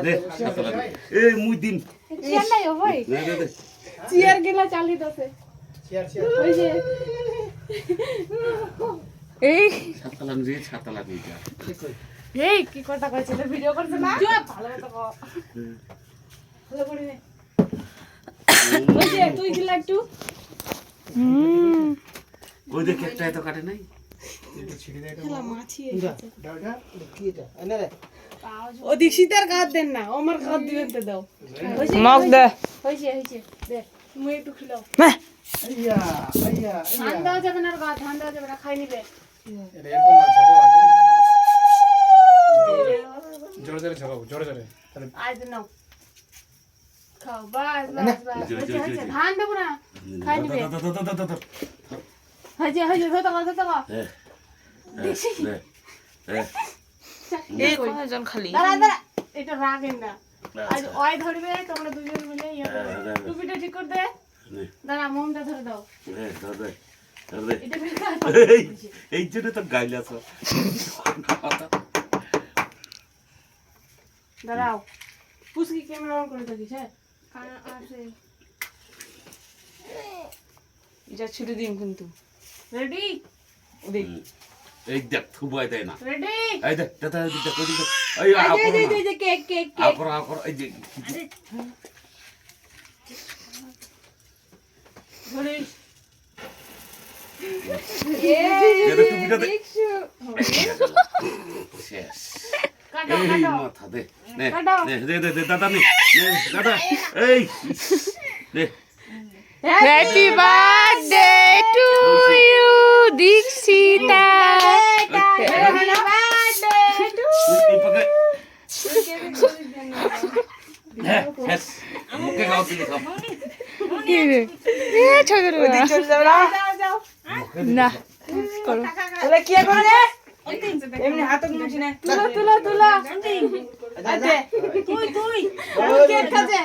দে ছাতা লাগি এই মুই দিন চেয়ার নাই ও ভাই দে দে দে চেয়ার গেলা চালি দছে ওই যে এই ছাতা লাগি ছাতা লাগি যা এই কি কথা কইছিল ভিডিও করছ না ভালো মতো কও ভালো করে নে ওই যে তুই দিলা একটু ওই দেখ একটা এত কাটে নাই খেলা মাছি এসেছে ও দীক্ষিতার কাট দেন না আমার কাট দিবেন তো দাও মগ দে হইছে দে মুই একটু খিলাও আইয়া আইয়া ধান দাও যাবে না গা ধান দাও যাবে না খাই নিবে এটা এরকম আর ঝগড়া আছে জোরে জোরে ঝগড়া জোরে জোরে তাহলে আজ নাও খাও বাস বাস বাস হইছে ধান দেব না খাই নিবে হইছে ধরতে কও হ্যাঁ দেখছি এই কয়জন খালি দাঁড়া এটা রাগেন না আজ ওই ধরবে তোমরা দুজন মিলে টুপিটা ঠিক করে দে দাঁড়া মোমটা ধরে দাও এটা এই জন্য তো গাইলাছ দাঁড়াও পুষ্কি ক্যামেরা অন করে থাকিস হ্যাঁ আছে এটা ছুটি দিন কিন্তু রেডি দেখ এই দেখ থুবাই দেয় না রেডি এই দেখ দাদা দেখ ওই দেখ এই এই কেক কেক আপর এই যে ধরে এটা টুপিটা দে শেষ কাটো এই কাটো মাথা দে নে দে দে দে দাদা নে দাদা এই দে happy birthday to you Dikshita এই পাকে হ্যাঁ শেষ মুখে খাও তুই সব কি রে এ ছগর ওদিক চলে যাবে না যাও না করো তাহলে কি করে রে এমনি হাত মুছি না তুলা তুলা তুলা আদে তুই কেক খাবে